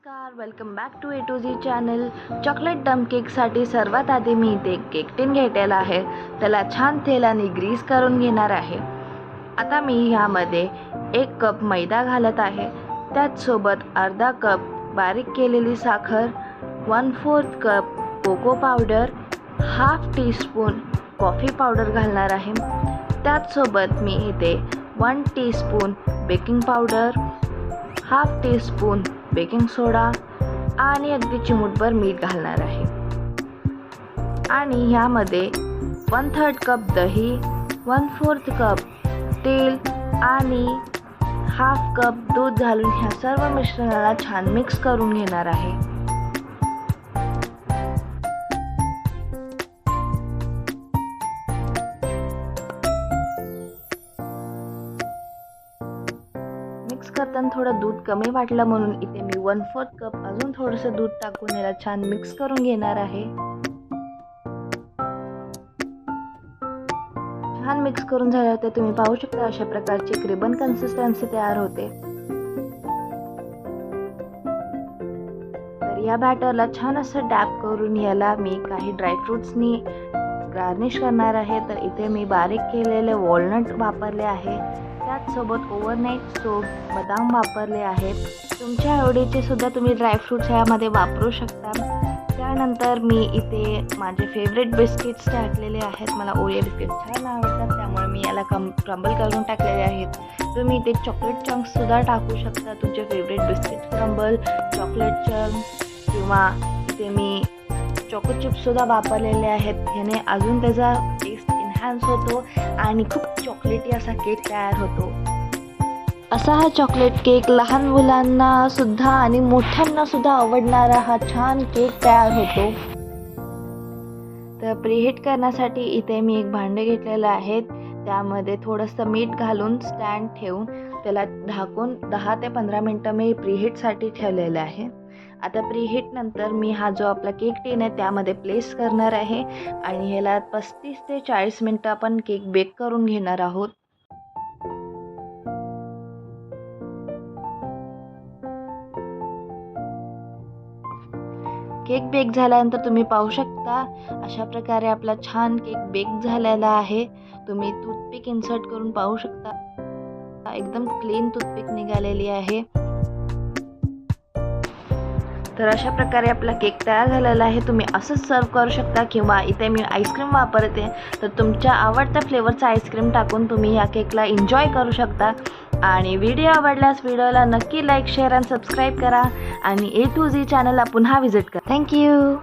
नमस्कार, welcome back to A to Z channel. Chocolate डम केकसाठी सर्वात आधी मी इथे केक टिन घेतलेला आहे. त्याला छान तेलाने ग्रीस करून घेणार आहे. आता मी ह्यामध्ये 1 कप मैदा घालत आहे. त्याचसोबत अर्धा कप बारीक केलेली साखर, 1/4 cup cocoa powder, half teaspoon coffee powder घालणार आहे. त्याचसोबत मी इथे 1 teaspoon baking powder, half teaspoon baking soda आणि अगदी चिमूटभर मीठ घालणार आहे. आणि ह्यामध्ये 1/3 कप दही, 1/4 कप तेल आणि हाफ कप दूध घालून ह्या सर्व मिश्रणाला छान मिक्स करून घेणार आहे. मिक्स करताना थोडं दूध कमी वाटलं म्हणून इथे मी 1/4 कप अजून थोडंसं दूध टाकून याला छान मिक्स करून घेणार आहे. छान मिक्स करून झाल्यावर तुम्ही पाहू शकता अशा प्रकारची एक रिबन कन्सिस्टन्सी तयार होते. तर या बॅटरला छान असं डॅप करून याला मी काही ड्रायफ्रुट्सनी गार्निश करणार आहे. तर इथे मी बारीक केलेले वॉलनट वापरले आहे. त्याचसोबत ओव्हरनाईट सोप बदाम वापरले आहेत. तुमच्या आवडीचे सुद्धा तुम्ही ड्रायफ्रूट्स ह्यामध्ये वापरू शकता. त्यानंतर मी इथे माझे फेवरेट बिस्किट्स टाकलेले आहेत. मला ओरिओ बिस्किट छान आवडतात, त्यामुळे मी याला क्रम्बल करून टाकलेले आहेत. तुम्ही इथे चॉकलेट चंक्ससुद्धा टाकू शकता. तुमचे favourite biscuit crumble, chocolate chunks किंवा इथे मी चॉको चिप्ससुद्धा वापरलेले आहेत. ह्याने अजून त्याचा टेस्ट एन्हान्स होतो आणि खूप चॉकलेटी असा केक तयार होतो. असा हा चॉकलेट केक लहान मुलांना सुद्धा आणि मोठ्यांना सुद्धा आवडणारा हा छान केक तयार होतो. तर प्रीहीट करण्यासाठी इथे मी एक भांडे घेतलेलं आहे. त्यामध्ये थोडंसं मीठ घालून स्टँड ठेवून त्याला झाकून 10 ते 15 मिनटं मी प्रीहीटसाठी ठेवलेलं आहे. आता प्रीहीट नंतर मी हा जो आपला केक टिन आहे त्यामध्ये प्लेस करणार आहे आणि ह्याला 35 ते 40 मिनटं आपण केक बेक करून घेणार आहोत. केक बेक झाल्यानंतर तुम्ही पाहू शकता अशा प्रकारे आपला छान केक बेक झालेला आहे. तुम्ही टूथपिक इन्सर्ट करून पाहू शकता एकदम क्लीन टूथपिक निघालेली आहे. तर अशा प्रकारे आपला केक तयार झालेला आहे. तुम्ही असंच सर्व करू शकता किंवा इथे मी आईस्क्रीम वापरते, तर तुमच्या आवडत्या फ्लेवरचा आईस्क्रीम टाकून तुम्ही या केकला एन्जॉय करू शकता. आणि व्हिडिओ आवडल्यास व्हिडिओला नक्की लाईक, शेअर आणि सबस्क्राईब करा आणि ए टू झी चॅनलला पुन्हा व्हिजिट करा. थँक्यू.